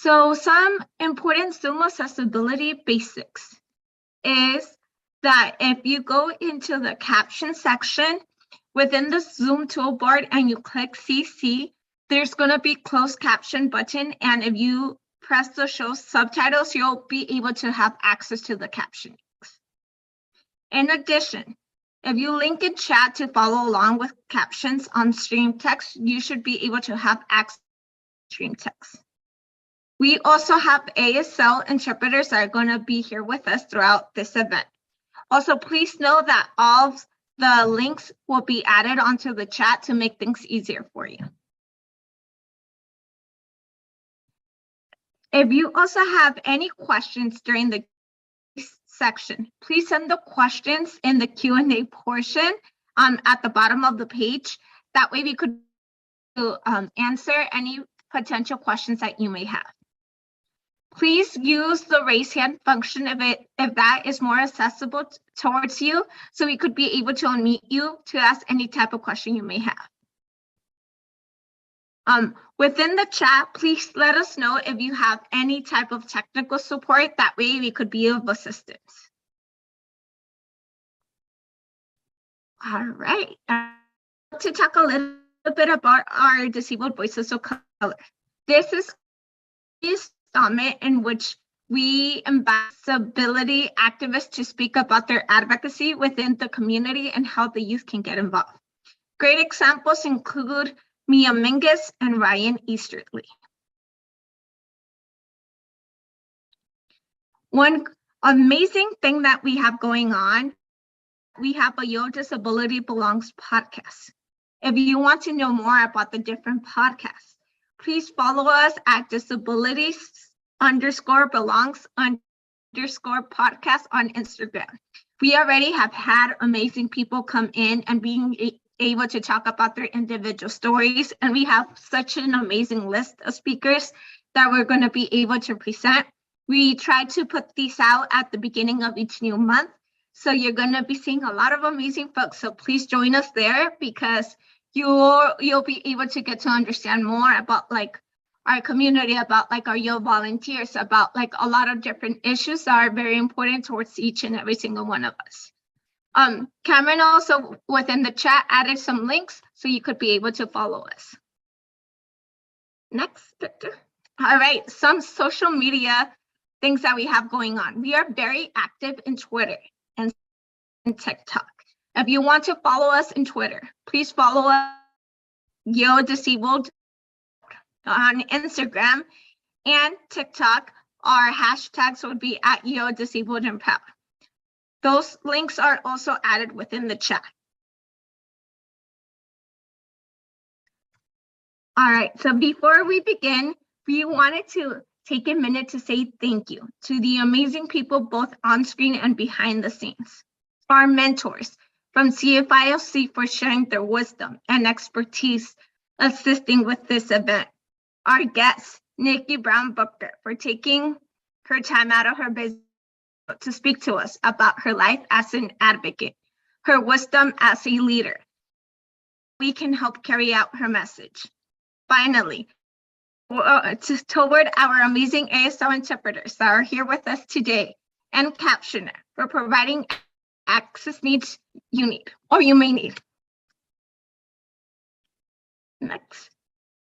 So some important Zoom accessibility basics is that if you go into the caption section within the Zoom toolbar and you click CC, there's going to be closed caption button. And if you press the show subtitles, you'll be able to have access to the captioning. In addition, if you link in chat to follow along with captions on stream text, you should be able to have access to stream text. We also have ASL interpreters that are going to be here with us throughout this event. Also, please know that all of the links will be added onto the chat to make things easier for you. If you also have any questions during the section, please send the questions in the Q&A portion at the bottom of the page. That way we could answer any potential questions that you may have. Please use the raise hand function if that is more accessible towards you, so we could be able to unmute you to ask any type of question you may have. Within the chat, please let us know if you have any type of technical support. That way we could be of assistance. All right. To talk a little bit about our Disabled Voices of Color. This is a summit in which we invite disability activists to speak about their advocacy within the community and how the youth can get involved. Great examples include Mia Mingus and Ryan Easterly. One amazing thing that we have going on, we have a Your Disability Belongs podcast. If you want to know more about the different podcasts, please follow us at disabilities_belongs_podcast on Instagram. We already have had amazing people come in and being able to talk about their individual stories. And we have such an amazing list of speakers that we're going to be able to present. We try to put these out at the beginning of each new month. So you're going to be seeing a lot of amazing folks. So please join us there, because you'll be able to get to understand more about like our community, about like our Yo volunteers, about like a lot of different issues that are very important towards each and every single one of us. Cameron also within the chat added some links so you could be able to follow us. Next picture. All right, some social media things that we have going on. We are very active in Twitter and TikTok. If you want to follow us in Twitter, please follow us Yo Disabled on Instagram and TikTok. Our hashtags would be at Yo Disabled and Proud. Those links are also added within the chat. All right, so before we begin, we wanted to take a minute to say thank you to the amazing people both on screen and behind the scenes. Our mentors from CFILC for sharing their wisdom and expertise assisting with this event. Our guest, Nikki Booker, for taking her time out of her business to speak to us about her life as an advocate, her wisdom as a leader. We can help carry out her message. Finally, toward our amazing ASL interpreters that are here with us today, and captioner for providing access needs you need or you may need. Next.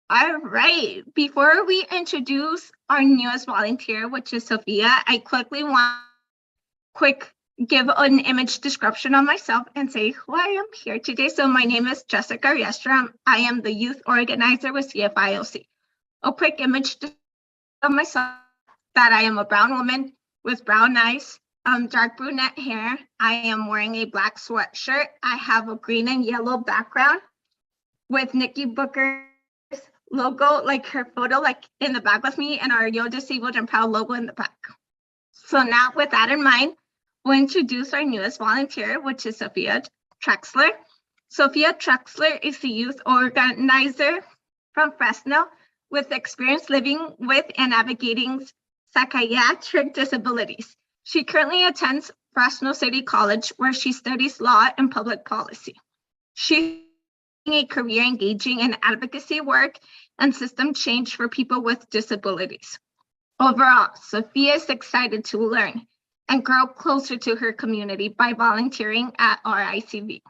All right, before we introduce our newest volunteer, which is Sophia, I quickly want give an image description of myself and say who I am here today. So my name is Jessica Riestra. I am the youth organizer with CFILC. A quick image of myself, that I am a brown woman with brown eyes, dark brunette hair. I am wearing a black sweatshirt. I have a green and yellow background with Nikki Booker's logo, like her photo, like in the back with me, and our Yo Disabled and Proud logo in the back. So now with that in mind, we'll introduce our newest volunteer, which is Sophia Trexler. Sophia Trexler is the youth organizer from Fresno with experience living with and navigating psychiatric disabilities. She currently attends Fresno City College, where she studies law and public policy. She's a career engaging in advocacy work and system change for people with disabilities. Overall, Sophia is excited to learn and grow closer to her community by volunteering at RICV.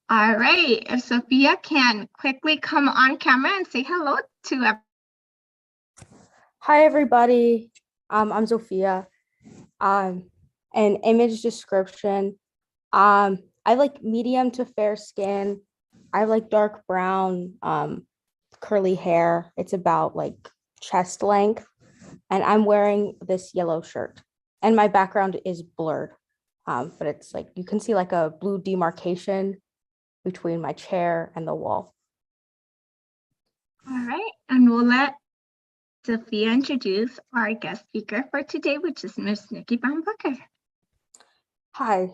All right, if Sophia can quickly come on camera and say hello to everyone. Hi, everybody. I'm Sophia. An image description. I like medium to fair skin. I like dark brown, curly hair. It's about like chest length. And I'm wearing this yellow shirt. And my background is blurred. But it's like you can see like a blue demarcation between my chair and the wall. All right, and we'll let Sophia introduce our guest speaker for today, which is Ms. Nikki Booker. Hi,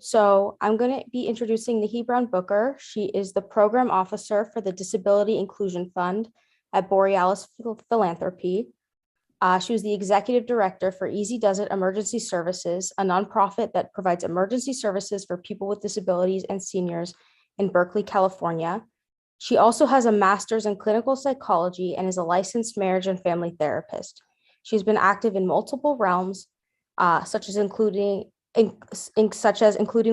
so I'm going to be introducing Nikki Booker. She is the program officer for the Disability Inclusion Fund at Borealis Philanthropy. She was the executive director for Easy Does It Emergency Services, a nonprofit that provides emergency services for people with disabilities and seniors in Berkeley, California. She also has a master's in clinical psychology and is a licensed marriage and family therapist. She's been active in multiple realms, such as including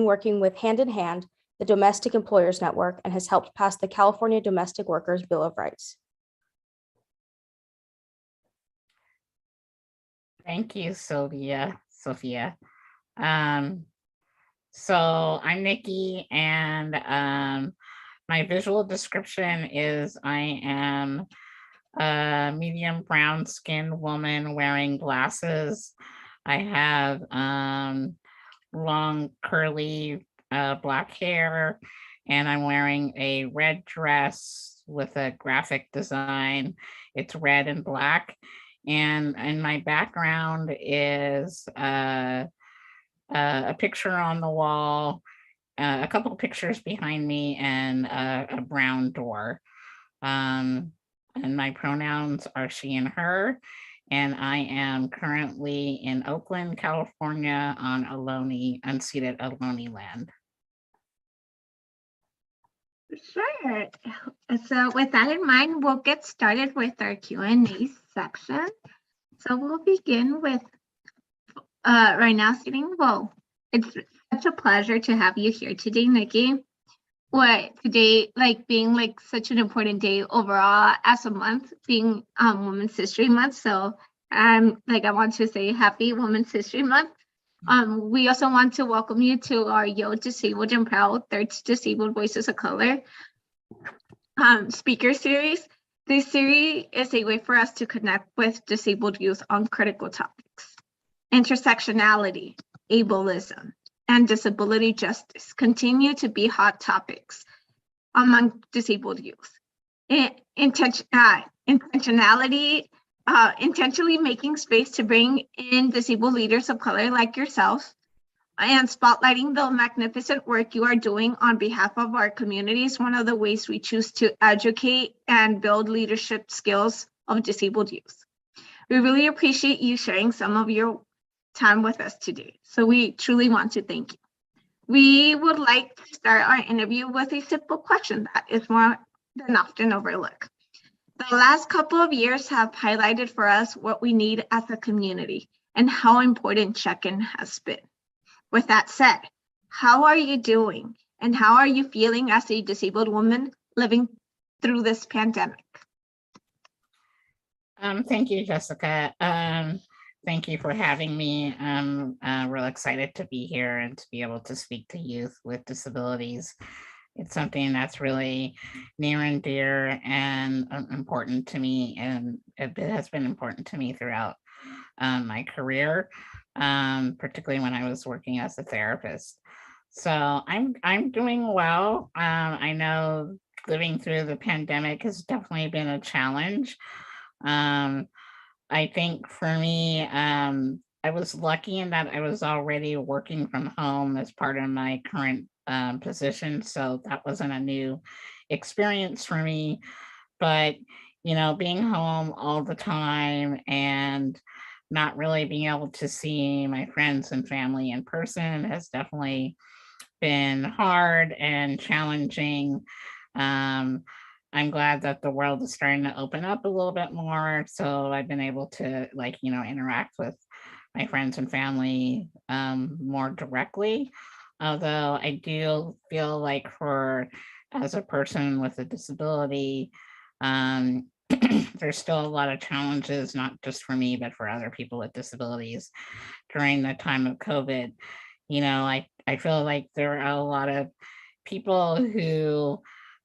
working with Hand in Hand, the Domestic Employers Network, and has helped pass the California Domestic Workers Bill of Rights. Thank you, Sophia. So I'm Nikki, and my visual description is I am a medium brown skinned woman wearing glasses. I have long curly black hair, and I'm wearing a red dress with a graphic design. It's red and black. And my background is a picture on the wall, a couple of pictures behind me, and a brown door. And my pronouns are she and her. And I am currently in Oakland, California on unceded Ohlone land. Sure. So with that in mind, we'll get started with our Q&A section. So we'll begin with right now sitting. Well, it's such a pleasure to have you here today, Nikki. Today, being such an important day overall as a month, being Women's History Month. So I want to say happy Women's History Month. We also want to welcome you to our Yo Disabled and Proud Third Disabled Voices of Color speaker series. This series is a way for us to connect with disabled youth on critical topics. Intersectionality, ableism, and disability justice continue to be hot topics among disabled youth. Intentionally making space to bring in disabled leaders of color like yourself and spotlighting the magnificent work you are doing on behalf of our community is one of the ways we choose to educate and build leadership skills of disabled youth. We really appreciate you sharing some of your time with us today. So we truly want to thank you. We would like to start our interview with a simple question that is more than often overlooked. The last couple of years have highlighted for us what we need as a community and how important check-in has been. With that said, how are you doing and how are you feeling as a disabled woman living through this pandemic? Thank you, Jessica. Thank you for having me. I'm real excited to be here and to be able to speak to youth with disabilities. It's something that's really near and dear and important to me, and it has been important to me throughout my career, particularly when I was working as a therapist. So I'm doing well. I know living through the pandemic has definitely been a challenge. I think for me, I was lucky in that I was already working from home as part of my current position. So that wasn't a new experience for me. But, being home all the time and not really being able to see my friends and family in person has definitely been hard and challenging. I'm glad that the world is starting to open up a little bit more. So I've been able to, like, interact with my friends and family more directly. Although I do feel like as a person with a disability, um, there's still a lot of challenges, not just for me, but for other people with disabilities during the time of COVID. I feel like there are a lot of people who,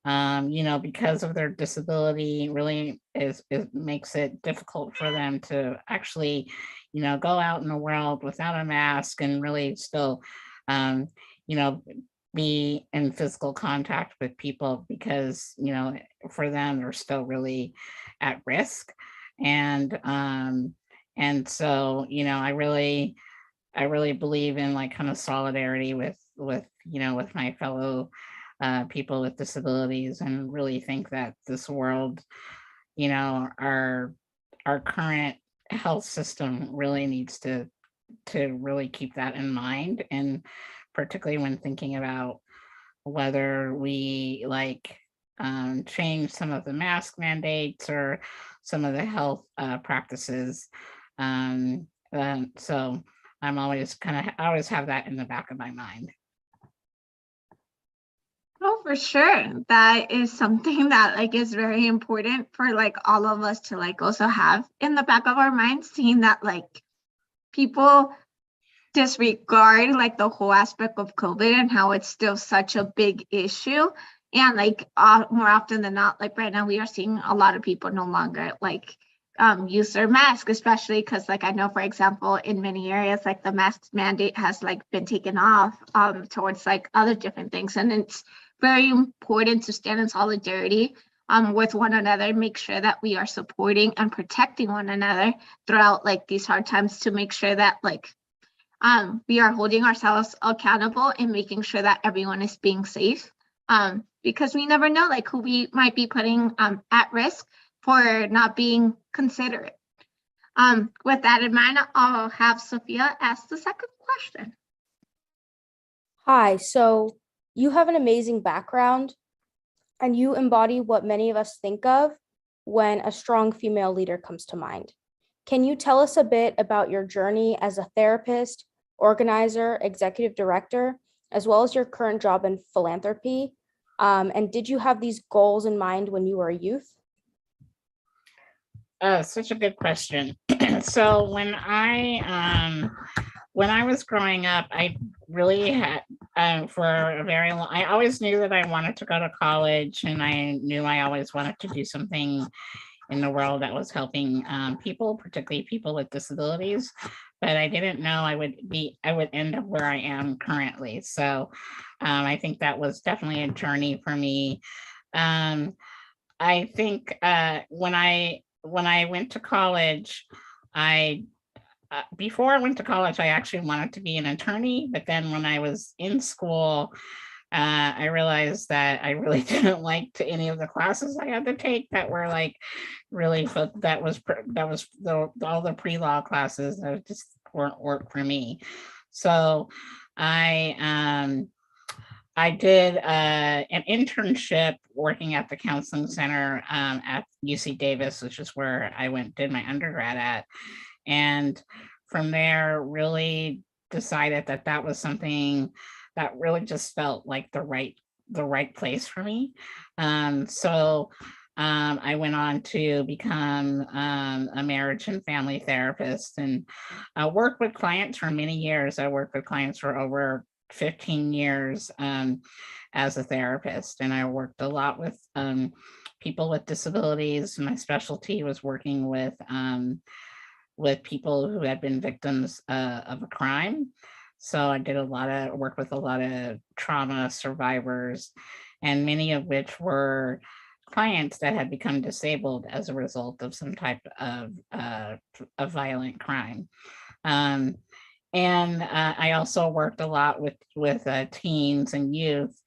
because of their disability, really it makes it difficult for them to actually, go out in the world without a mask and really still, um, you know, be in physical contact with people because, for them, they're still really at risk. And so, I really believe in like kind of solidarity with my fellow people with disabilities, and really think that this world, our current health system really needs to really keep that in mind, and particularly when thinking about whether we change some of the mask mandates or some of the health practices. So I'm always I always have that in the back of my mind. Oh, for sure. That is something that is very important for all of us to also have in the back of our minds, seeing that people disregard the whole aspect of COVID and how it's still such a big issue. And more often than not, right now we are seeing a lot of people no longer use their mask, especially because I know, for example, in many areas the mask mandate has been taken off towards other different things. And it's very important to stand in solidarity with one another, make sure that we are supporting and protecting one another throughout these hard times, to make sure that we are holding ourselves accountable and making sure that everyone is being safe, because we never know who we might be putting at risk for not being considerate. With that in mind, I'll have Sophia ask the second question. Hi, so you have an amazing background and you embody what many of us think of when a strong female leader comes to mind. Can you tell us a bit about your journey as a therapist, organizer, executive director, as well as your current job in philanthropy? And did you have these goals in mind when you were a youth? Such a good question. So when I was growing up, I really had for a very long. I always knew that I wanted to go to college, and I knew I always wanted to do something in the world that was helping people, particularly people with disabilities. But I didn't know I would end up where I am currently. So I think that was definitely a journey for me. I think when I went to college, before I went to college, I actually wanted to be an attorney. But then when I was in school, I realized that I really didn't like any of the classes I had to take that were really that was all the pre-law classes that just weren't work for me. So I did an internship working at the counseling center at UC Davis, which is where I did my undergrad at. And from there, really decided that that was something that really just felt like the right place for me. So I went on to become a marriage and family therapist, and worked with clients for many years. I worked with clients for over 15 years as a therapist, and I worked a lot with people with disabilities. My specialty was working with people who had been victims of a crime. So I did a lot of work with a lot of trauma survivors, and many of which were clients that had become disabled as a result of some type of violent crime. And I also worked a lot with teens and youth,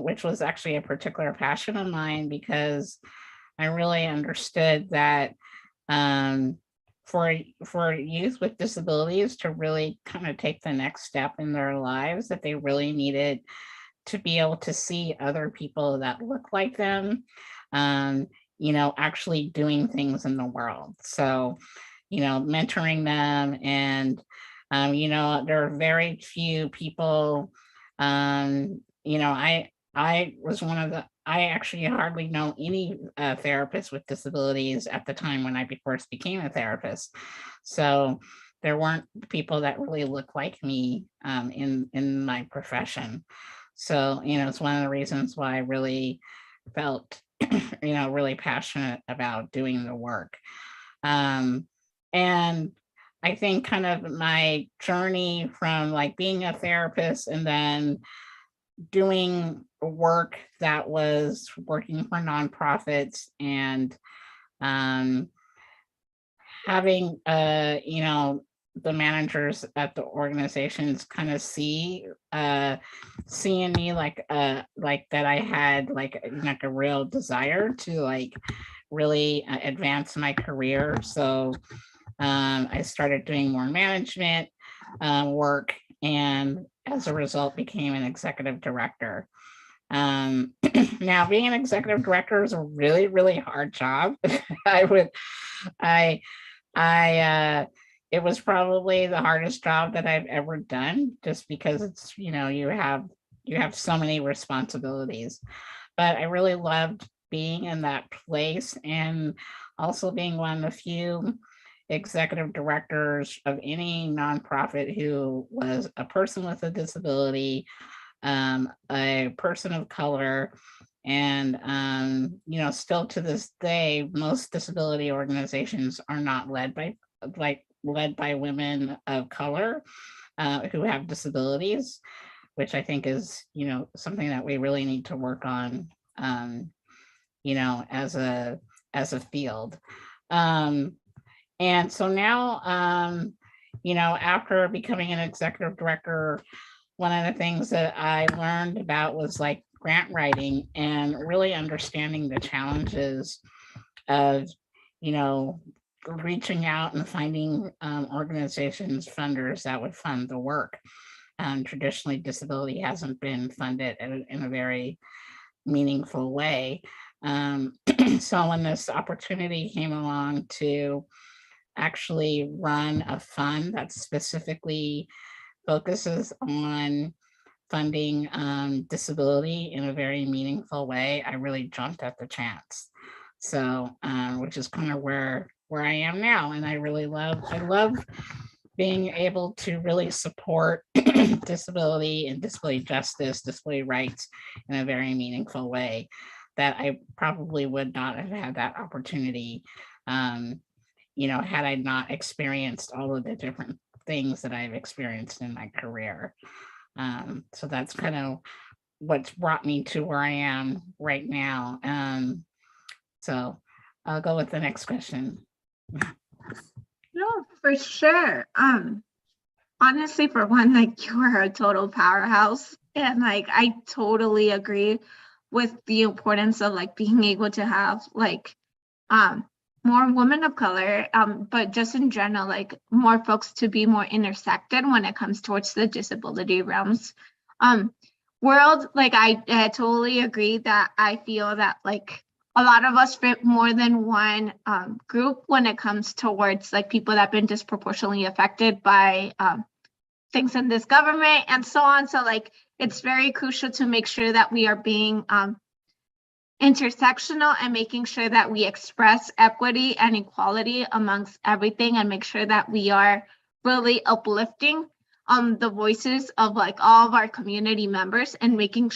which was actually a particular passion of mine, because I really understood that for youth with disabilities to really kind of take the next step in their lives, that they really needed to be able to see other people that look like them, actually doing things in the world. So, mentoring them, and, there are very few people, I was one of I actually hardly know any therapists with disabilities at the time when I first became a therapist. So there weren't people that really look like me in my profession. So, it's one of the reasons why I really felt, really passionate about doing the work. And I think kind of my journey from like being a therapist and then doing work that was working for nonprofits, and um, having the managers at the organizations kind of seeing me like that I had like a real desire to like really advance my career. So I started doing more management work, and as a result became an executive director. Now being an executive director is a really, really hard job. I it was probably the hardest job that I've ever done, just because it's, you have so many responsibilities. But I really loved being in that place, and also being one of the few executive directors of any nonprofit who was a person with a disability, a person of color. And, still to this day, most disability organizations are not led by women of color who have disabilities, which I think is, something that we really need to work on, as a field. And so now, after becoming an executive director, one of the things that I learned about was like grant writing, and really understanding the challenges of, reaching out and finding organizations, funders that would fund the work. Traditionally, disability hasn't been funded in a very meaningful way. So when this opportunity came along to actually run a fund that specifically focuses on funding disability in a very meaningful way, I really jumped at the chance. So, which is kind of where I am now. And I love being able to really support disability and disability justice, disability rights in a very meaningful way that I probably would not have had that opportunity, had I not experienced all of the different things that I've experienced in my career. So that's kind of what's brought me to where I am right now. So I'll go with the next question. No, for sure. Honestly, for one, like, you are a total powerhouse, and like I totally agree with the importance of like being able to have like more women of color, but just in general, like more folks to be more intersected when it comes towards the disability realms. World, like I totally agree that I feel that like a lot of us fit more than one group when it comes towards like people that have been disproportionately affected by things in this government and so on. So like it's very crucial to make sure that we are being intersectional and making sure that we express equity and equality amongst everything, and make sure that we are really uplifting the voices of like all of our community members, and making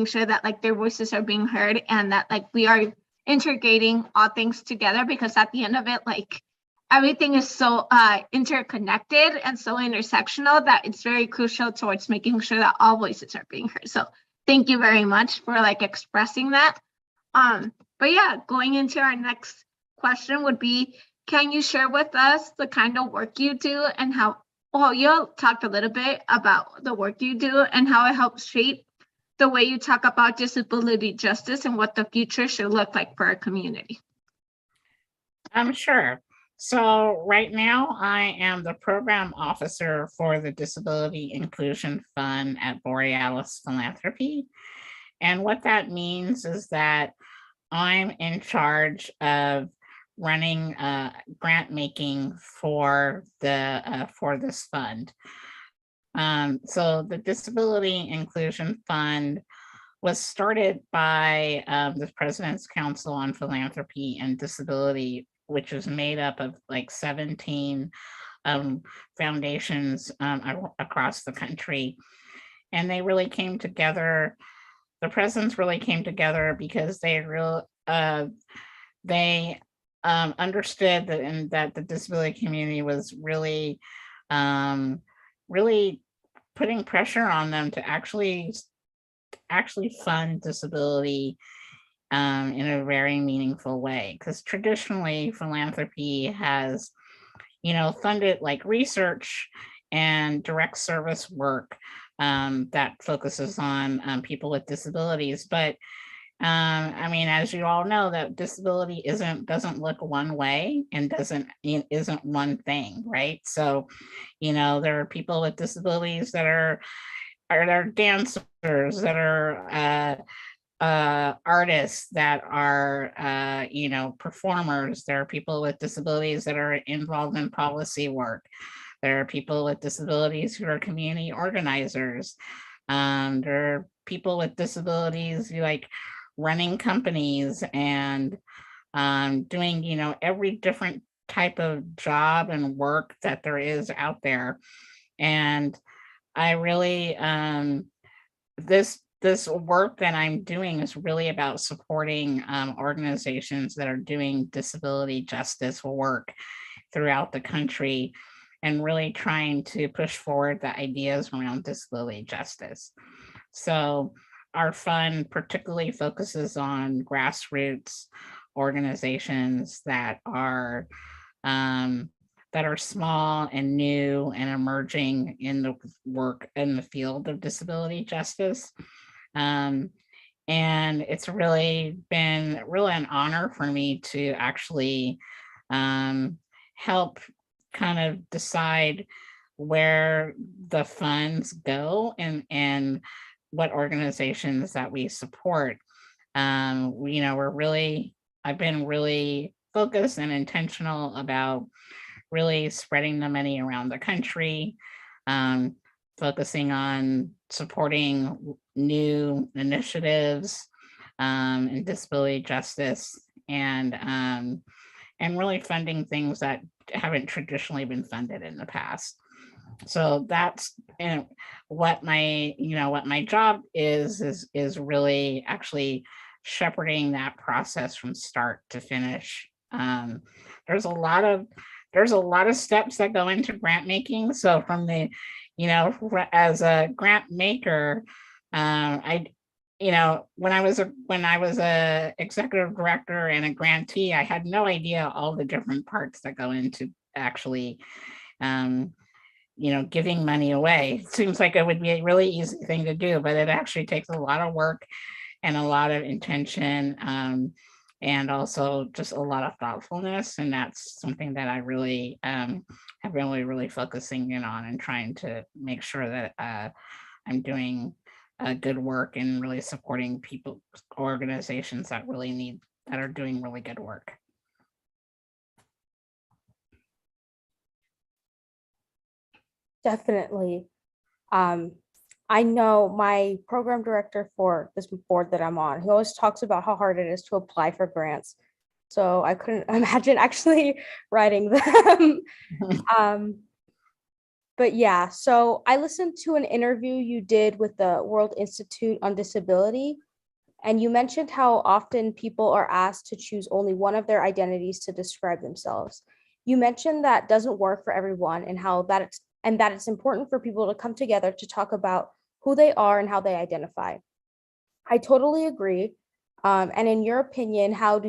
sure that like their voices are being heard, and that like we are integrating all things together, because at the end of it, like everything is so interconnected and so intersectional that it's very crucial towards making sure that all voices are being heard. So thank you very much for like expressing that. But yeah, going into our next question would be, can you share with us the kind of work you do and how, well, you talked a little bit about the work you do and how it helps shape the way you talk about disability justice and what the future should look like for our community. Sure. So right now I am the program officer for the Disability Inclusion Fund at Borealis Philanthropy. And what that means is that I'm in charge of running grant making for this fund. So the Disability Inclusion Fund was started by the President's Council on Philanthropy and Disability, which is made up of like 17 foundations across the country. And they really came together. The presidents really came together because they understood that, and that the disability community was really, really putting pressure on them to actually fund disability in a very meaningful way. Because traditionally, philanthropy has, funded like research and direct service work that focuses on people with disabilities. But I mean, as you all know, that disability doesn't look one way and isn't one thing, right? So, there are people with disabilities that are dancers, that are artists, that are performers. There are people with disabilities that are involved in policy work. There are people with disabilities who are community organizers. There are people with disabilities who like running companies and doing every different type of job and work that there is out there. And I really this work that I'm doing is really about supporting organizations that are doing disability justice work throughout the country, and really trying to push forward the ideas around disability justice. So our fund particularly focuses on grassroots organizations that are small and new and emerging in the work in the field of disability justice. And it's really been an honor for me to actually help kind of decide where the funds go and what organizations that we support. I've been really focused and intentional about really spreading the money around the country, focusing on supporting new initiatives in disability justice, and really funding things that haven't traditionally been funded in the past. So that's what my job is really actually shepherding that process from start to finish. There's a lot of steps that go into grant making. So from the, as a grant maker, when I was a executive director and a grantee, I had no idea all the different parts that go into actually, giving money away. It seems like it would be a really easy thing to do, but it actually takes a lot of work and a lot of intention, and also just a lot of thoughtfulness. And that's something that I really have been really focusing in on, and trying to make sure that I'm doing good work and really supporting people, organizations that are doing really good work. Definitely. I know my program director for this board that I'm on, he always talks about how hard it is to apply for grants. So I couldn't imagine actually writing them. But yeah, so I listened to an interview you did with the World Institute on Disability, and you mentioned how often people are asked to choose only one of their identities to describe themselves. You mentioned that doesn't work for everyone, and that it's important for people to come together to talk about who they are and how they identify. I totally agree. And in your opinion, how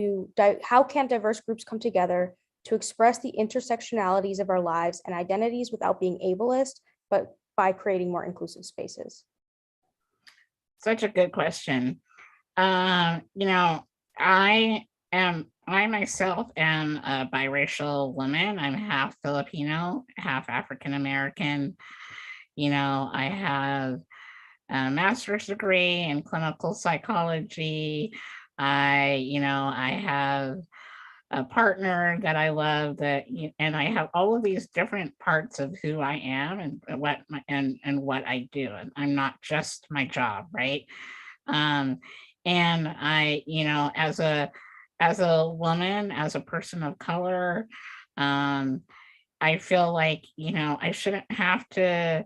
can diverse groups come together to express the intersectionalities of our lives and identities without being ableist, but by creating more inclusive spaces? Such a good question. I am I myself am a biracial woman. I'm half Filipino, half African American. I have a master's degree in clinical psychology. I have a partner that I love and I have all of these different parts of who I am and what I do. And I'm not just my job, right? Um, and as a woman, as a person of color, um, I feel like, I shouldn't have to,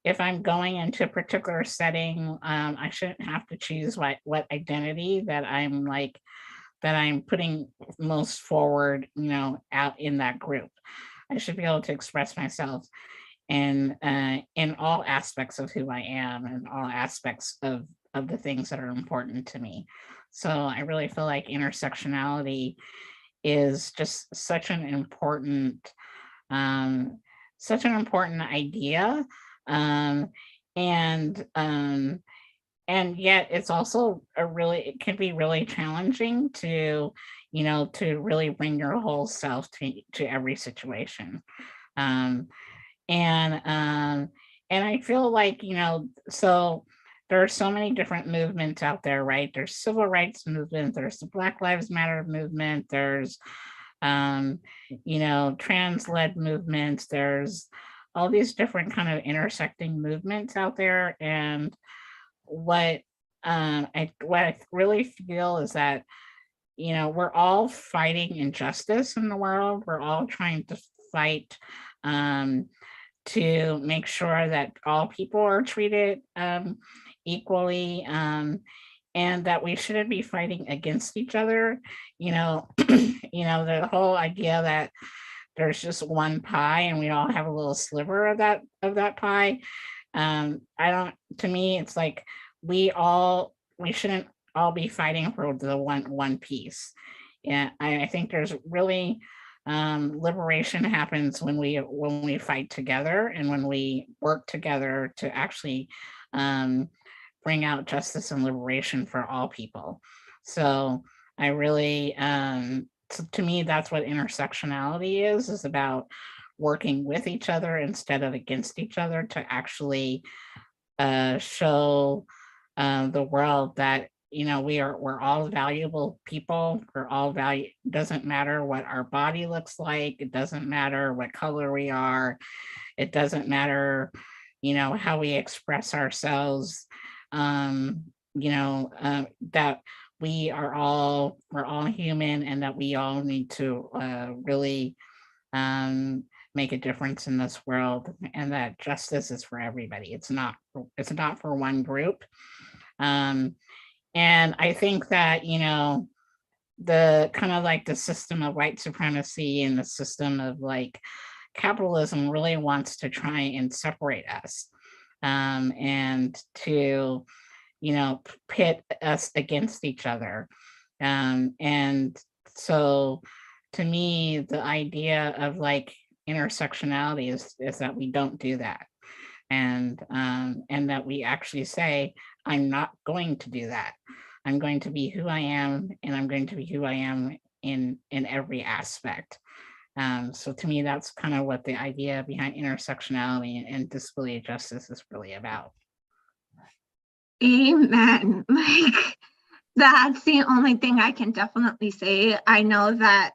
if I'm going into a particular setting, I shouldn't have to choose what identity that I'm putting most forward, out in that group. I should be able to express myself in all aspects of who I am and all aspects of the things that are important to me. So I really feel like intersectionality is just um, such an important idea. Um, and and yet it's also it can be really challenging to really bring your whole self to every situation. Um, and I feel like, so there are so many different movements out there, right? There's civil rights movement, there's the Black Lives Matter movement, there's um, trans-led movements, there's all these different kind of intersecting movements out there. And what I really feel is that, we're all fighting injustice in the world. We're all trying to fight um, to make sure that all people are treated equally, and that we shouldn't be fighting against each other. The whole idea that there's just one pie and we all have a little sliver of that pie. I don't. To me, it's like we shouldn't all be fighting for the one piece. Yeah, I think there's really liberation happens when we fight together and when we work together to actually bring out justice and liberation for all people. So I really, to me, that's what intersectionality is about working with each other instead of against each other to actually show the world that we're all valuable people. We're all value. Doesn't matter what our body looks like. It doesn't matter what color we are. It doesn't matter, how we express ourselves. That we're all human, and that we all need to really make a difference in this world, and that justice is for everybody. It's not for one group. And I think that, the kind of like the system of white supremacy and the system of like capitalism really wants to try and separate us, and to, pit us against each other. And so to me, the idea of like intersectionality is that we don't do that. And that we actually say, I'm not going to do that. I'm going to be who I am, and I'm going to be who I am in every aspect. So to me, that's kind of what the idea behind intersectionality and disability justice is really about. Amen. Like, that's the only thing I can definitely say. I know that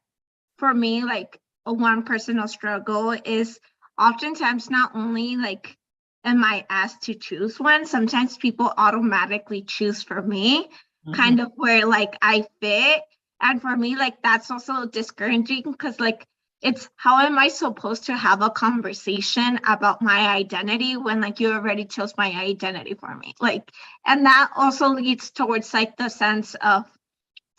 for me, like, one personal struggle is oftentimes not only like am I asked to choose one, sometimes people automatically choose for me, kind of where like I fit. And for me, like, that's also discouraging because like it's how am I supposed to have a conversation about my identity when like you already chose my identity for me? Like, and that also leads towards like the sense of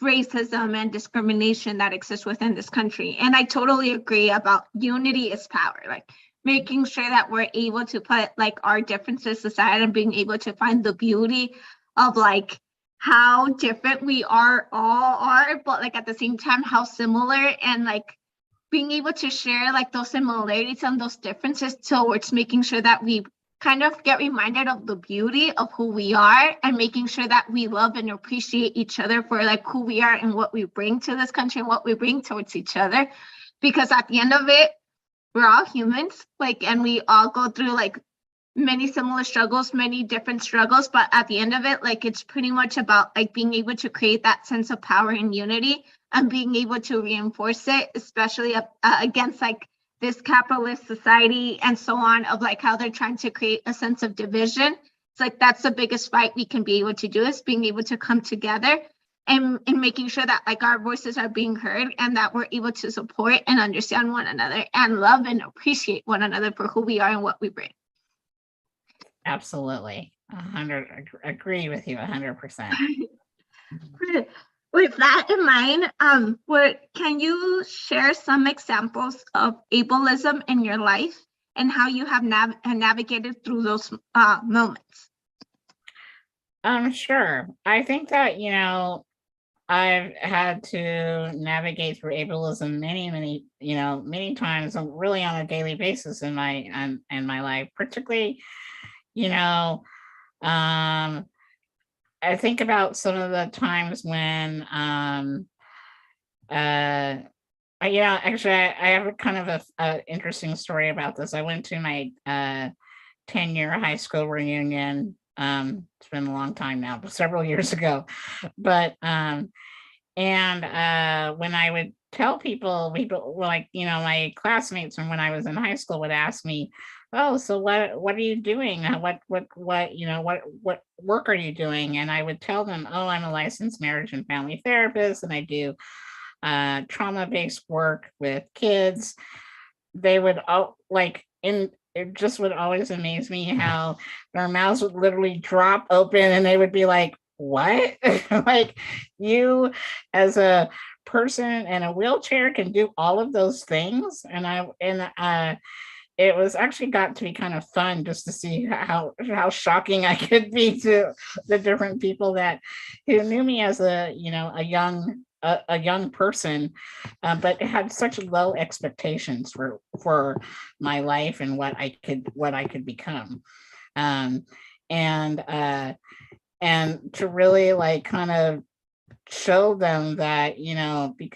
racism and discrimination that exists within this country. And I totally agree about unity is power, like making sure that we're able to put like our differences aside and being able to find the beauty of like how different we all are, but like at the same time how similar, and like being able to share like those similarities and those differences towards making sure that we kind of get reminded of the beauty of who we are and making sure that we love and appreciate each other for like who we are and what we bring to this country and what we bring towards each other. Because at the end of it, we're all humans, like, and we all go through like many similar struggles, many different struggles, but at the end of it, like, it's pretty much about like being able to create that sense of power and unity and being able to reinforce it, especially against like this capitalist society and so on, of like how they're trying to create a sense of division. It's like that's the biggest fight we can be able to do, is being able to come together and making sure that like our voices are being heard and that we're able to support and understand one another and love and appreciate one another for who we are and what we bring. Absolutely. 100, agree with you 100%. With that in mind, can you share some examples of ableism in your life and how you have navigated through those moments? Sure. I think that, I've had to navigate through ableism many times, really on a daily basis in my life, particularly, I think about some of the times when, actually, I have a kind of a interesting story about this. I went to my 10-year high school reunion. It's been a long time now, but several years ago. But when I would tell people like, my classmates from when I was in high school would ask me, "Oh, so what are you doing? What work are you doing?" And I would tell them, "Oh, I'm a licensed marriage and family therapist, and I do trauma-based work with kids." They would it just would always amaze me how their mouths would literally drop open and they would be like, "What?" Like, you as a person in a wheelchair can do all of those things. And it was actually got to be kind of fun just to see how shocking I could be to the different people that who knew me as a young person, but had such low expectations for my life and what I could become, um, and to really like kind of show them that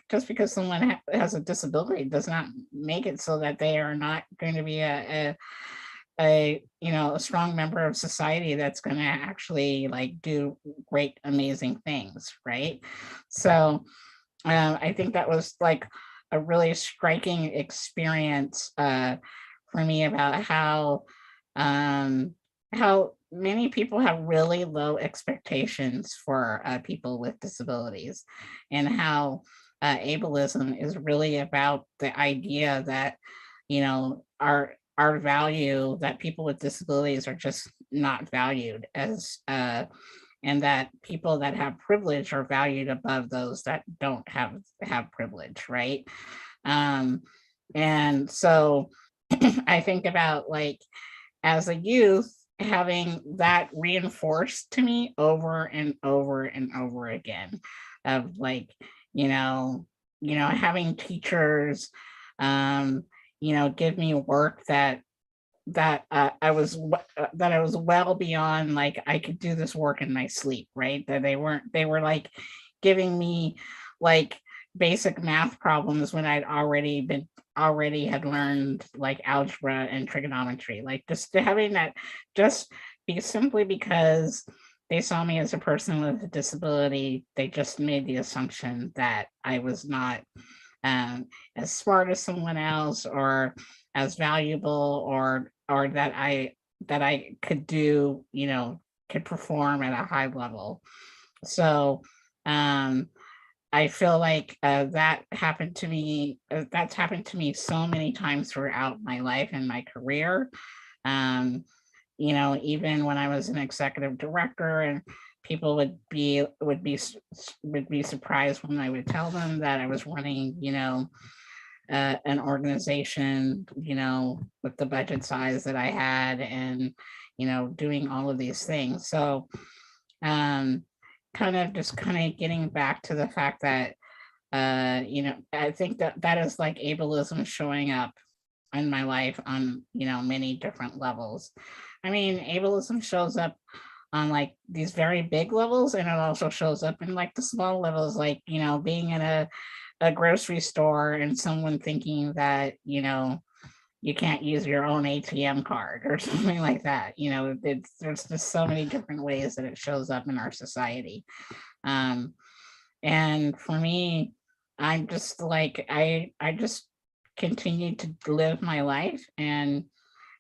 just because someone has a disability does not make it so that they are not going to be a strong member of society that's going to actually like do great amazing things, right? So I think that was like a really striking experience for me about how many people have really low expectations for people with disabilities, and how ableism is really about the idea that our value, that people with disabilities are just not valued as and that people that have privilege are valued above those that don't have privilege, right? And so I think about, like, as a youth, having that reinforced to me over and over and over again, of like, having teachers, give me work that I was well beyond, like, I could do this work in my sleep, right? That they were like giving me like basic math problems when I'd already had learned like algebra and trigonometry, like just having that, just simply because they saw me as a person with a disability, they just made the assumption that I was not as smart as someone else, or as valuable, or that I could do, could perform at a high level. So I feel like that happened to me. That's happened to me so many times throughout my life and my career. Um, even when I was an executive director, and people would be surprised when I would tell them that I was running, an organization, with the budget size that I had, and doing all of these things. So kind of getting back to the fact that I think that is like ableism showing up in my life on, many different levels. I mean, ableism shows up on like these very big levels, and it also shows up in like the small levels, like, being in a grocery store and someone thinking that, you can't use your own ATM card or something like that. There's just so many different ways that it shows up in our society. Um, and for me, I'm just like, I just continue to live my life and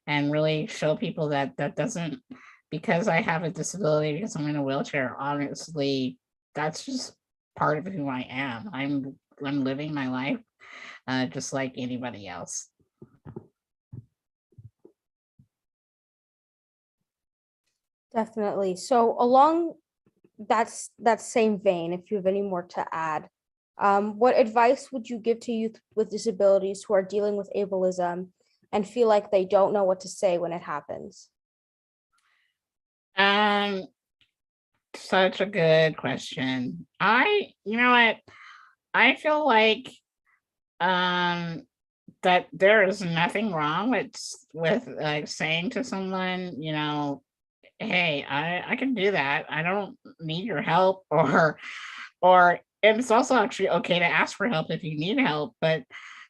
really show people that that doesn't, because I have a disability, because I'm in a wheelchair, honestly, that's just part of who I am. I'm living my life just like anybody else. Definitely. So along that same vein, if you have any more to add, what advice would you give to youth with disabilities who are dealing with ableism and feel like they don't know what to say when it happens? Um, Such a good question. You know what? I feel like um that there is nothing wrong with like saying to someone, hey, I can do that. I don't need your help, and it's also actually okay to ask for help if you need help, but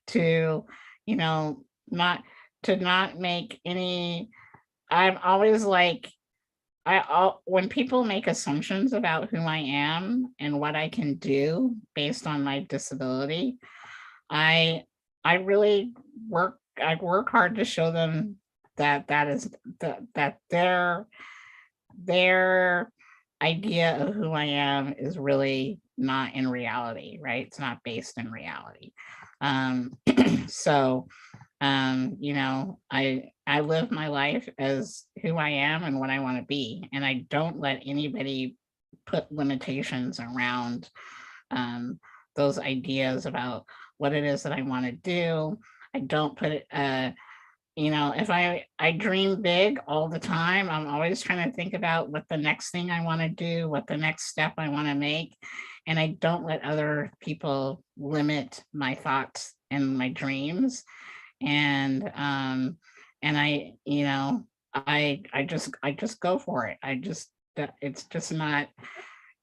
to, not not make any. I'm always like, when people make assumptions about who I am and what I can do based on my disability, I I really work hard to show them that that their idea of who I am is really not in reality, right? It's not based in reality. Um, so I live my life as who I am and what I want to be, and I don't let anybody put limitations around um, those ideas about what it is that I want to do. I don't put it, if I dream big all the time. I'm always trying to think about what the next thing I want to do, what the next step I want to make, and I don't let other people limit my thoughts and my dreams. And I just go for it. It's just not,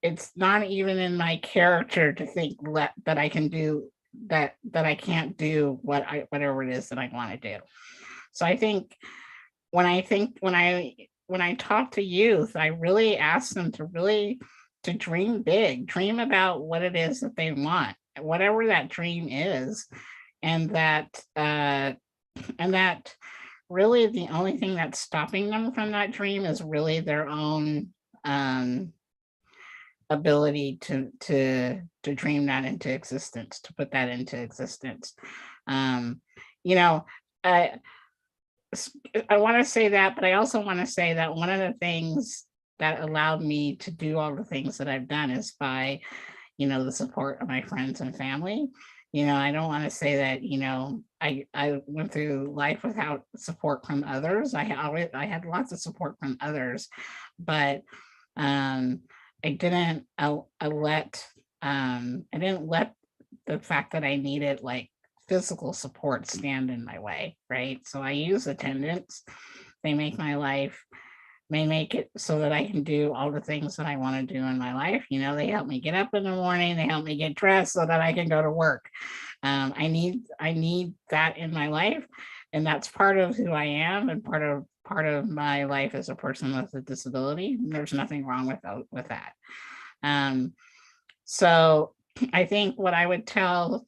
it's not even in my character to think that I can do that I can't do whatever it is that I want to do. So I think when I talk to youth, I really ask them to dream big, dream about what it is that they want, whatever that dream is, and that really the only thing that's stopping them from that dream is really their own um, ability to dream that into existence, to put that into existence. Um, you know, I I want to say that, but I also want to say that one of the things that allowed me to do all the things that I've done is by, the support of my friends and family. I don't want to say that, I went through life without support from others. I had lots of support from others, but um, I didn't I didn't let the fact that I needed like physical support stand in my way, right? So I use attendants. They make my life, may make it so that I can do all the things that I want to do in my life. They help me get up in the morning, they help me get dressed so that I can go to work. I need that in my life, and that's part of who I am and part of my life as a person with a disability. There's nothing wrong with that. So I think what I would tell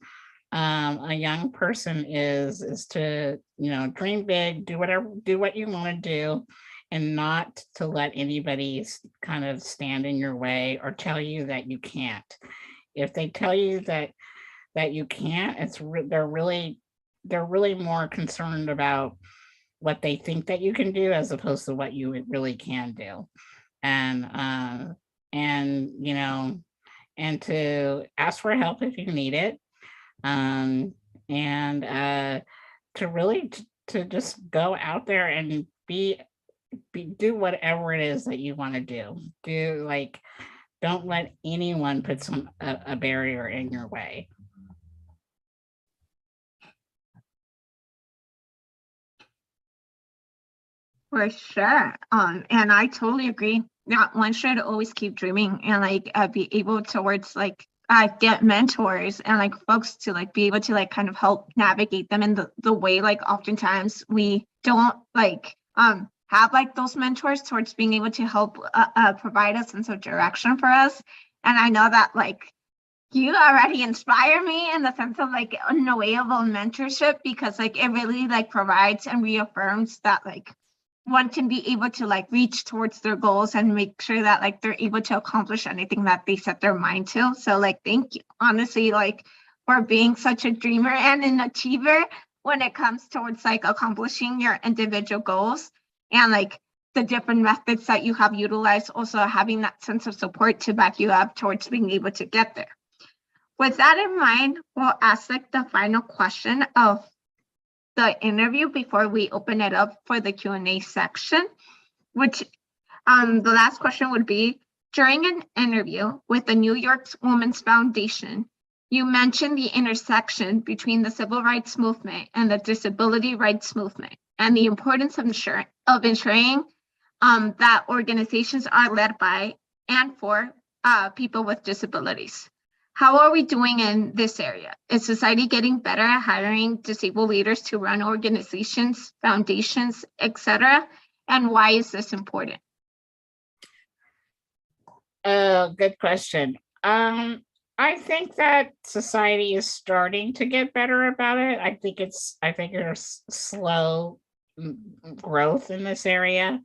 a young person is to dream big, do what you want to do, and not to let anybody kind of stand in your way or tell you that you can't. If they tell you that you can't, they're really more concerned about what they think that you can do as opposed to what you really can do. And uh and you know and to ask for help if you need it, um, and to really to just go out there and do whatever it is that you want to do. Like, don't let anyone put a barrier in your way. For sure. And I totally agree that one should always keep dreaming and like be able towards like get mentors and like folks to like be able to like kind of help navigate them in the way like oftentimes we don't like have like those mentors towards being able to help provide a sense of direction for us. And I know that like you already inspire me in the sense of like unknowable mentorship because like it really like provides and reaffirms that like one can be able to like reach towards their goals and make sure that like they're able to accomplish anything that they set their mind to. So like thank you honestly like for being such a dreamer and an achiever when it comes towards like accomplishing your individual goals and like the different methods that you have utilized, also having that sense of support to back you up towards being able to get there. With that in mind, we'll ask like the final question of the interview before we open it up for the Q&A section, which the last question would be, during an interview with the New York Women's Foundation, you mentioned the intersection between the civil rights movement and the disability rights movement and the importance of ensuring that organizations are led by and for people with disabilities. How are we doing in this area? Is society getting better at hiring disabled leaders to run organizations, foundations, etc.? And why is this important? Good question. I think that society is starting to get better about it. I think there's slow growth in this area.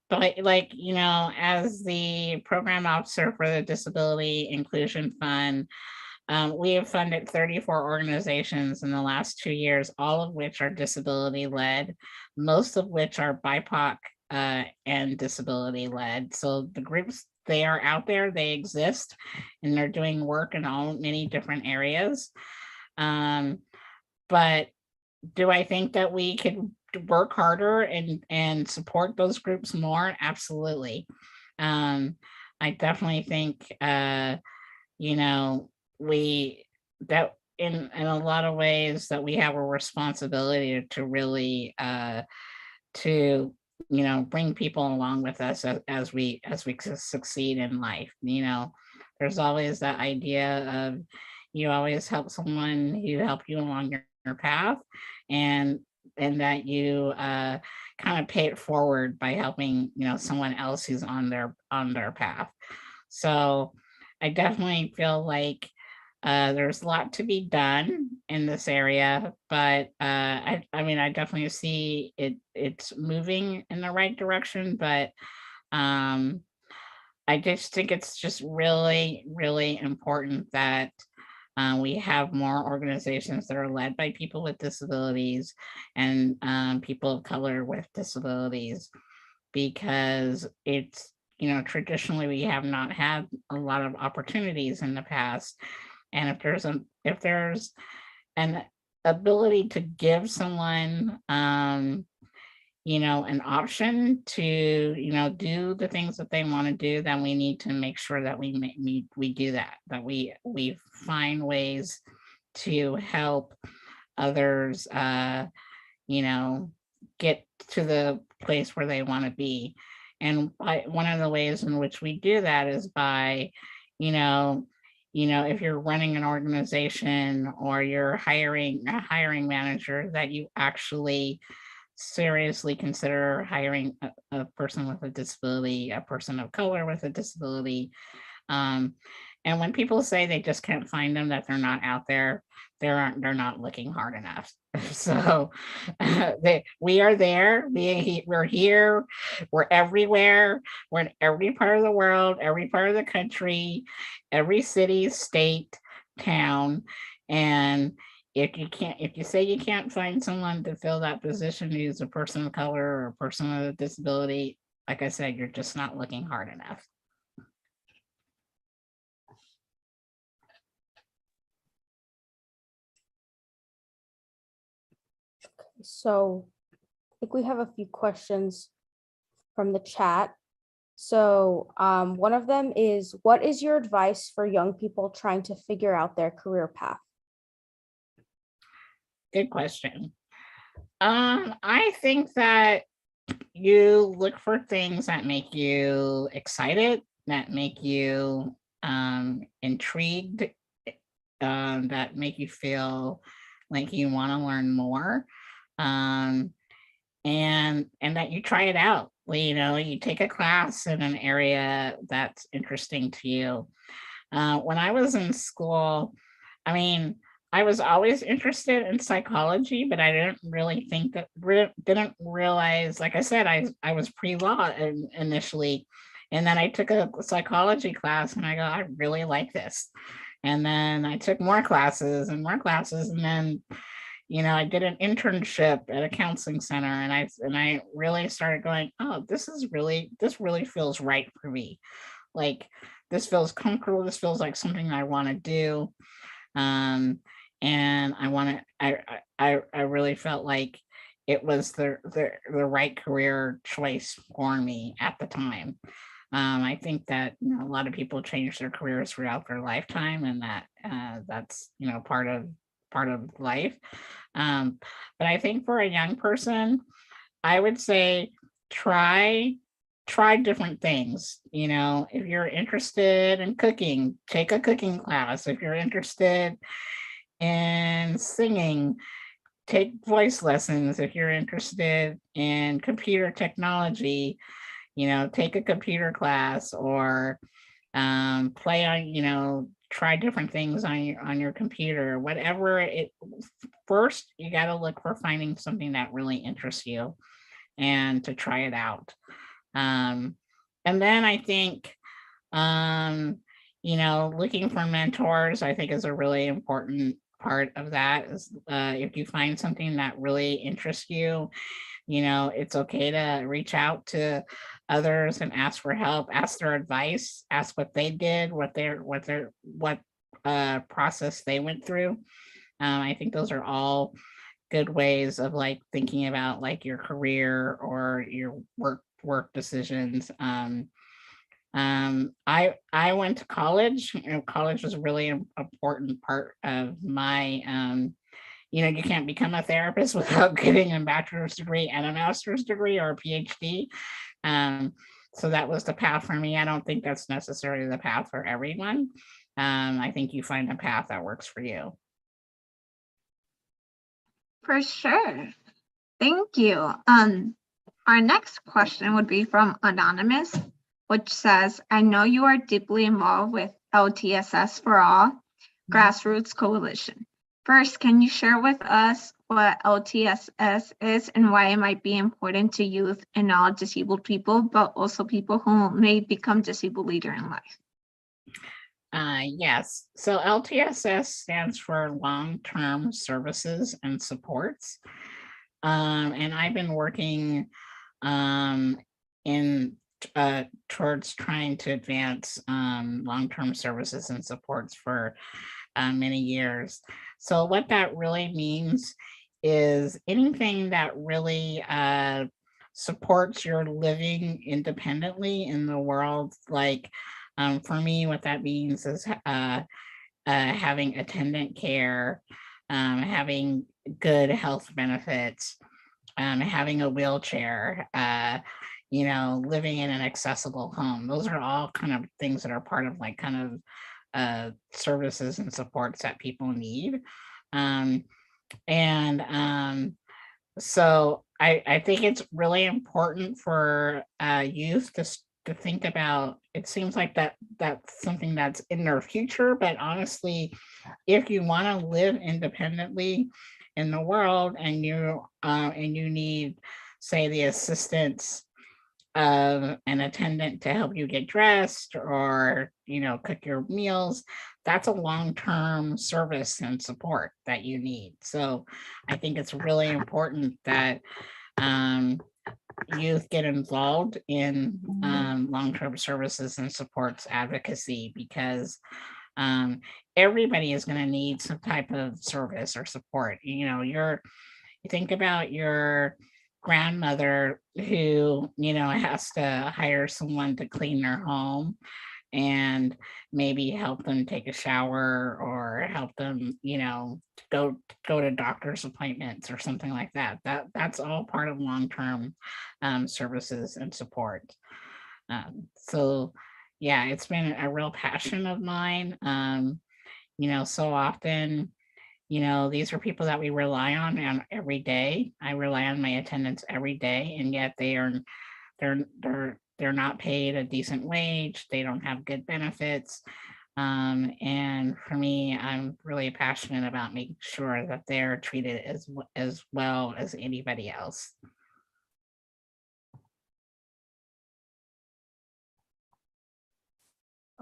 But like, as the program officer for the Disability Inclusion Fund, we have funded 34 organizations in the last 2 years, all of which are disability led, most of which are BIPOC and disability led. So the groups, they are out there, they exist, and they're doing work in many different areas. But do I think that we could work harder and support those groups more? Absolutely. I definitely think, that in a lot of ways that we have a responsibility to really to bring people along with us as we succeed in life. There's always that idea of you always help someone who helped you along your path, and that you kind of pay it forward by helping someone else who's on their path. So I definitely feel like there's a lot to be done in this area, but I mean, I definitely see it's moving in the right direction, but I just think it's just really, really important that we have more organizations that are led by people with disabilities and people of color with disabilities, because it's, traditionally we have not had a lot of opportunities in the past. And if there's an ability to give someone, an option to, do the things that they want to do, then we need to make sure that we do that we find ways to help others, get to the place where they want to be. And one of the ways in which we do that is by, if you're running an organization or you're hiring a hiring manager, that you actually seriously consider hiring a person with a disability, a person of color with a disability. And when people say they just can't find them, that they're not out there, they're not looking hard enough. So we are there. We're here. We're everywhere. We're in every part of the world, every part of the country, every city, state, town. And if you say you can't find someone to fill that position who's a person of color or a person with a disability, like I said, you're just not looking hard enough. So I think we have a few questions from the chat. So one of them is, what is your advice for young people trying to figure out their career path? Good question. I think that you look for things that make you excited, that make you intrigued, that make you feel like you want to learn more, um, and that you try it out. Well, you take a class in an area that's interesting to you. When I was in school, I mean, I was always interested in psychology, but I didn't really think that didn't realize. Like I said, I was pre-law initially, and then I took a psychology class, and I go, I really like this. And then I took more classes and more classes, and then I did an internship at a counseling center, and I really started going, oh, this really feels right for me. Like, this feels comfortable. This feels like something I want to do. Um, and I really felt like it was the right career choice for me at the time. I think that a lot of people change their careers throughout their lifetime, and that's part of life. Um, but I think for a young person, I would say try different things. If you're interested in cooking, take a cooking class. If you're interested in singing, take voice lessons. If you're interested in computer technology, take a computer class, or play on, try different things on your computer. Whatever it first, you got to look for finding something that really interests you and to try it out. And then I think, looking for mentors, I think, is a really important part of that. Is if you find something that really interests you, it's okay to reach out to others and ask for help, ask their advice, ask what they did, what process they went through. I think those are all good ways of like thinking about like your career or your work decisions. I went to college. College was a really important part of my. You can't become a therapist without getting a bachelor's degree and a master's degree or a PhD. So that was the path for me. I don't think that's necessarily the path for everyone. I think you find a path that works for you. For sure. Thank you. Our next question would be from Anonymous, which says, I know you are deeply involved with LTSS for All Grassroots Coalition. First, can you share with us what LTSS is and why it might be important to youth and all disabled people, but also people who may become disabled later in life? Yes. So LTSS stands for Long-Term Services and Supports. And I've been working towards trying to advance long-term services and supports for many years. So what that really means is anything that really supports your living independently in the world. Like for me, what that means is having attendant care, having good health benefits, having a wheelchair, living in an accessible home. Those are all kind of things that are part of like kind of services and supports that people need. So I think it's really important for youth to think about. It seems like that's something that's in their future, but honestly, if you want to live independently in the world and you need, say, the assistance of an attendant to help you get dressed or cook your meals, that's a long-term service and support that you need. So I think it's really important that youth get involved in long-term services and supports advocacy, because everybody is going to need some type of service or support. You think about your grandmother who has to hire someone to clean their home, and maybe help them take a shower or help them, go to doctor's appointments or something like that. That's all part of long-term services and support. So yeah, it's been a real passion of mine. So often, these are people that we rely on every day. I rely on my attendants every day, and yet they're not paid a decent wage. They don't have good benefits. And for me, I'm really passionate about making sure that they're treated as well as anybody else.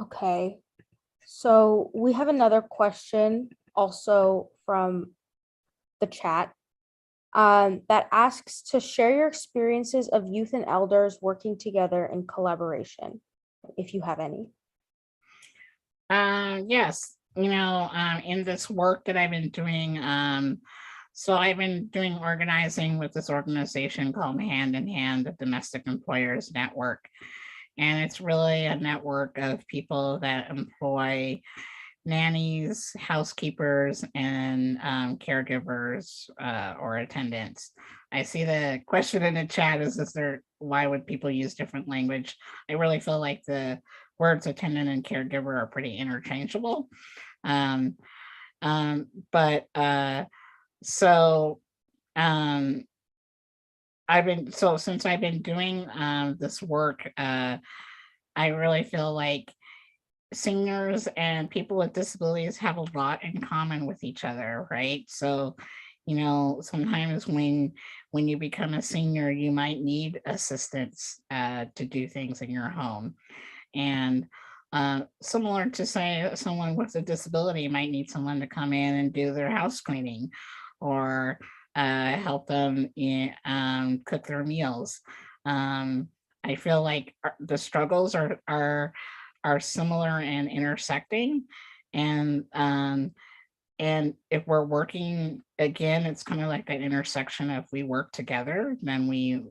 Okay, so we have another question also from the chat that asks to share your experiences of youth and elders working together in collaboration, if you have any. Yes, in this work that I've been doing, so I've been doing organizing with this organization called Hand in Hand, the Domestic Employers Network. And it's really a network of people that employ nannies, housekeepers, and caregivers or attendants. I see the question in the chat why would people use different language? I really feel like the words attendant and caregiver are pretty interchangeable. But so since I've been doing this work, I really feel like seniors and people with disabilities have a lot in common with each other, right? So, sometimes when you become a senior, you might need assistance to do things in your home. And similar to say someone with a disability might need someone to come in and do their house cleaning or help them cook their meals. I feel like the struggles are similar and intersecting, and if we're working again, it's kind of like that intersection. If we work together, then we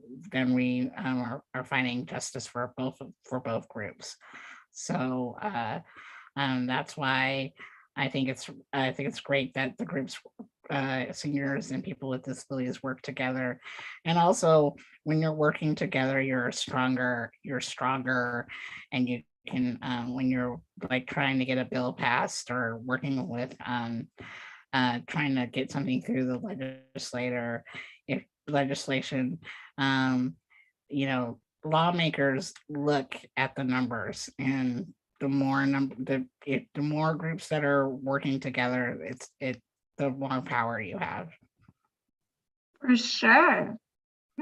are finding justice for both groups. So that's why I think it's great that the groups, seniors and people with disabilities, work together. And also, when you're working together, you're stronger, and you can, when you're like trying to get a bill passed or working with trying to get something through the legislation, lawmakers look at the numbers, and the more groups that are working together, the more power you have. For sure.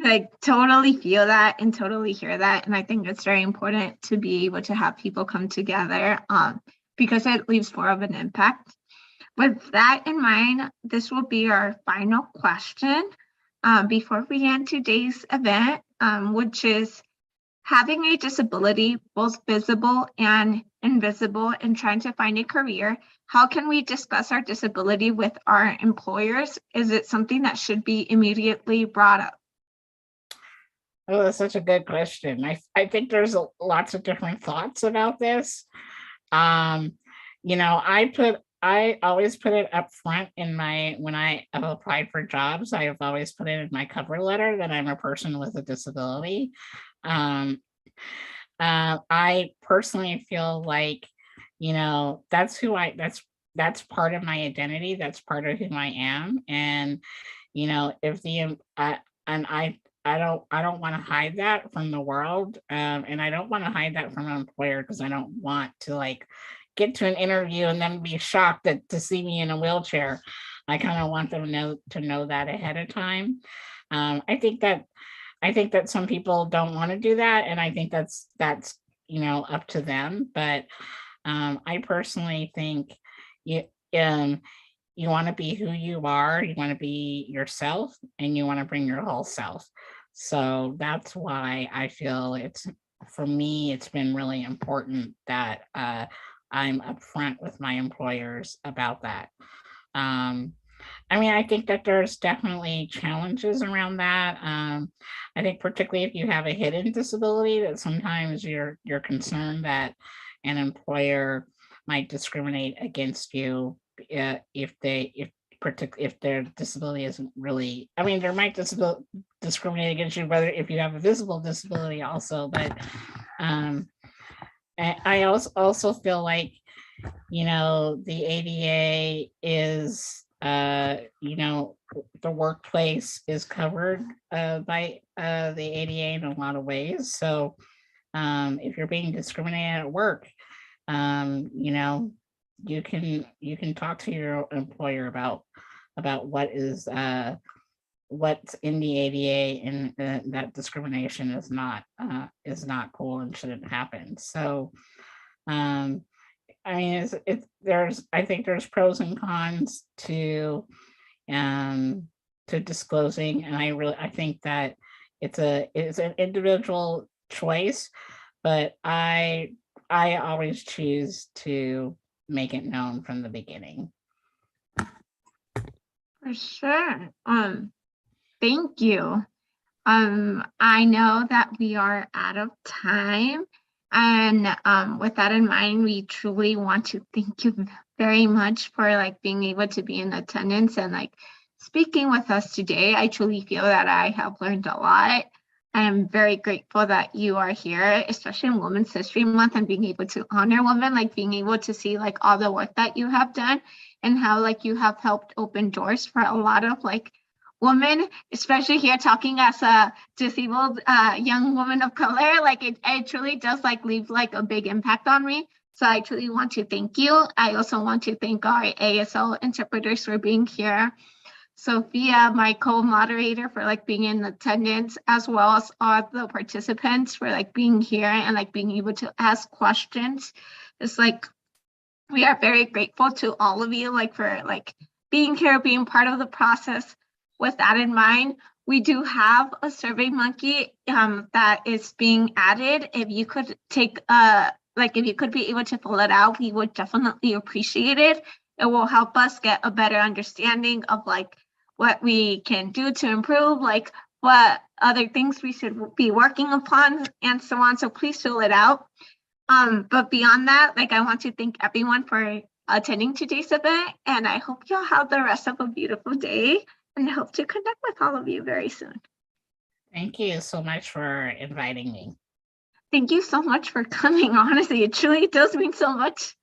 I totally feel that and totally hear that. And I think it's very important to be able to have people come together because it leaves more of an impact. With that in mind, this will be our final question before we end today's event, which is having a disability, both visible and invisible, and trying to find a career. How can we discuss our disability with our employers? Is it something that should be immediately brought up? Oh, that's such a good question. I think there's lots of different thoughts about this. I always put it up front when I have applied for jobs. I have always put it in my cover letter that I'm a person with a disability. I personally feel like, that's that's part of my identity. That's part of who I am. And, if I don't want to hide that from the world. And I don't want to hide that from an employer, because I don't want to get to an interview and then be shocked to see me in a wheelchair. I kind of want them to know that ahead of time. I think that some people don't want to do that, and I think that's up to them. But I personally think you want to be who you are, you want to be yourself, and you want to bring your whole self. So that's why I feel for me, it's been really important that I'm upfront with my employers about that. I think that there's definitely challenges around that. I think particularly if you have a hidden disability, that sometimes you're concerned that an employer might discriminate against you if their disability isn't really, I mean, there might discriminate against you whether if you have a visible disability also, but I also feel like, the ADA is, the workplace is covered by the ADA in a lot of ways. So if you're being discriminated at work, you can talk to your employer about what's in the ADA, and that discrimination is not cool and shouldn't happen. So I mean, I think there's pros and cons to disclosing, and I think that it's an individual choice, but I always choose to make it known from the beginning. For sure. Thank you. I know that we are out of time. And with that in mind, we truly want to thank you very much for being able to be in attendance and speaking with us today. I truly feel that I have learned a lot. I am very grateful that you are here, especially in Women's History Month, and being able to honor women, being able to see all the work that you have done and how you have helped open doors for a lot of women, especially here talking as a disabled young woman of color. It truly does leave a big impact on me. So I truly want to thank you. I also want to thank our ASL interpreters for being here. Sophia, my co-moderator, for being in attendance, as well as all the participants for being here and being able to ask questions. It's we are very grateful to all of you for being here, being part of the process. With that in mind, we do have a Survey Monkey that is being added. If you could take if you could be able to fill it out, we would definitely appreciate it. It will help us get a better understanding of what we can do to improve, what other things we should be working upon, and so on. So please fill it out. But beyond that, I want to thank everyone for attending today's event, and I hope you'll have the rest of a beautiful day, and hope to connect with all of you very soon. Thank you so much for inviting me. Thank you so much for coming. Honestly, it truly does mean so much.